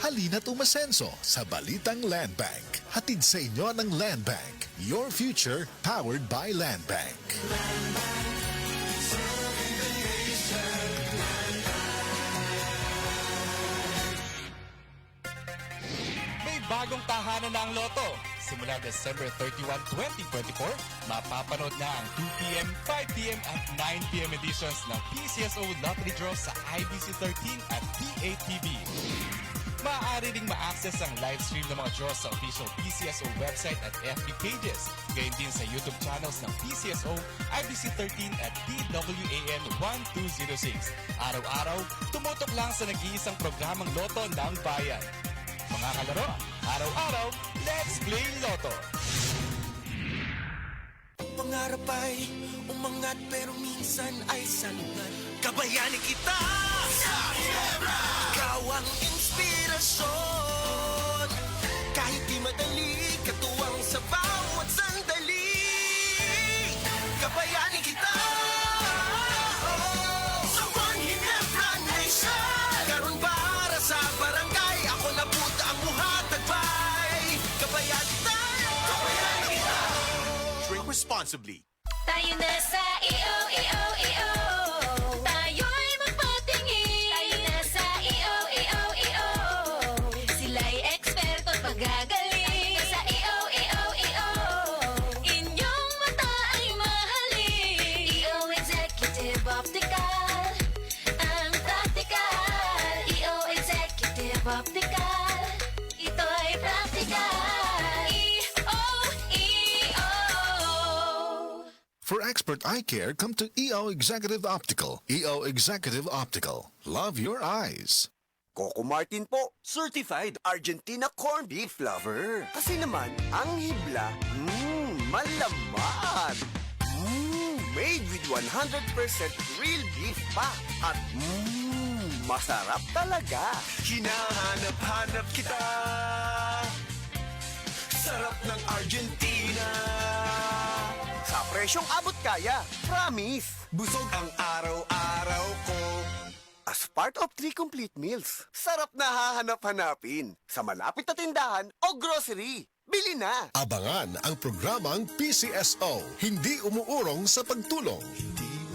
halina't umasenso sa Balitang Land Bank. Hatid sa inyo ng Land Bank. Your future powered by Land Bank. Bagong tahanan na ang loto. Simula December 31, 2024, mapapanood na ang 2 p.m., 5 p.m. at 9 p.m. editions ng PCSO Lottery Draw sa IBC 13 at PATV. Maaari ring ma-access ang live stream ng mga draws sa official PCSO website at FB pages. Gayon din sa YouTube channels ng PCSO, IBC 13 at DWAN 1206. Araw-araw, tumutok lang sa nag-iisang programang Loto ng Bayan. Mga kalaro, araw-araw, let's play Lotto! Pangarap ay umangat pero minsan ay sanungat. Kabayani kita sa Ginebra! Ikaw ang inspirasyon. Kahit di madali, katuwang sa bawat sandali. Kabayani kita! Sa One Ginebra Nation! Karon para sa barangay, ako na puta ang muhatagpay. Kabayani tayo! Kabayani kita! Drink responsibly. Tayo na sa EO. Tayo'y magpatingin. Tayo na sa EO. Sila'y eksperto at magagaling. Tayo na sa EO. Inyong mata ay mahalin. EO Executive Optical. Ang practical. EO Executive Optical. Ito'y practical. For expert eye care, come to EO Executive Optical. EO Executive Optical. Love your eyes. Coco Martin po, certified Argentina corned beef lover. Kasi naman, ang hibla, malaman. Made with 100% real beef pa. At masarap talaga. Hinahanap-hanap kita. Sarap ng Argentina. Sa presyong abot kaya, promise. Busog ang araw-araw ko. As part of 3 complete meals, sarap na hahanap-hanapin sa malapit na tindahan o grocery. Bili na! Abangan ang programang PCSO, hindi umuurong sa pagtulong.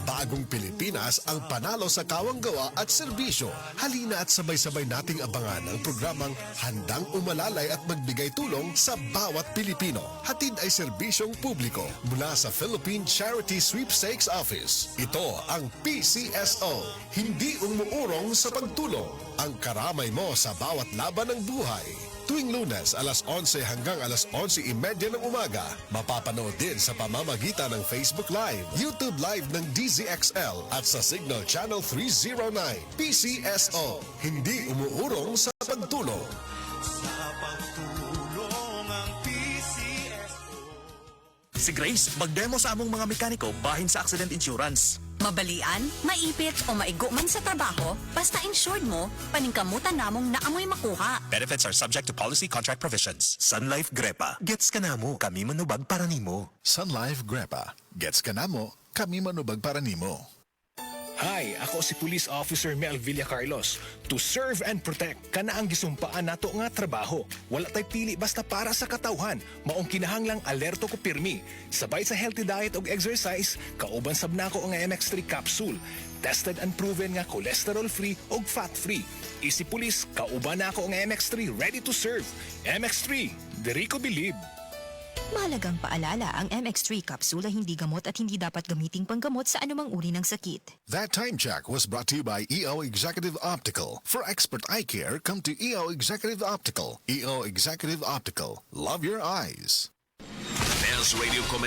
Bagong Pilipinas ang panalo sa kawanggawa at serbisyo. Halina at sabay-sabay nating abangan ang programang handang umalalay at magbigay tulong sa bawat Pilipino. Hatid ay serbisyong publiko mula sa Philippine Charity Sweepstakes Office. Ito ang PCSO, hindi umuurong sa pagtulong. Ang karamay mo sa bawat laban ng buhay. Tuwing Lunes, alas 11 hanggang alas 11:30 ng umaga. Mapapanood din sa pamamagitan ng Facebook Live, YouTube Live ng DZXL at sa Signal Channel 309. PCSO, hindi umuurong sa pagtulong. Sa pagtulong ang PCSO. Si Grace, mag-demo sa among mga mekaniko bahin sa accident insurance. Mabalian, maipit o maigo man sa trabaho, basta insured mo, paningkamutan namong naamoy makuha. Benefits are subject to policy contract provisions. Sun Life Grepa. Gets ka na mo, kami manubag para nimo. Sun Life Grepa. Gets ka na mo, kami manubag para nimo. Hi, ako si Police Officer Mel Villacarlos. To serve and protect, kana ang gisumpaan nato nga trabaho. Wala tay pili basta para sa katawhan. Maong kinahanglang alerto ko pirmi. Sabay sa healthy diet og exercise, kauban sab nako ang MX3 capsule. Tested and proven nga cholesterol-free og fat-free. Isi Police, kauban nako ang MX3 ready to serve. MX3, diri ko believe. Mahalagang paalala, ang MX3 kapsula hindi gamot at hindi dapat gamiting panggamot sa anumang uri ng sakit. That time check was brought to you by EO Executive Optical. For expert eye care, come to EO Executive Optical. EO Executive Optical. Love your eyes. Best Radio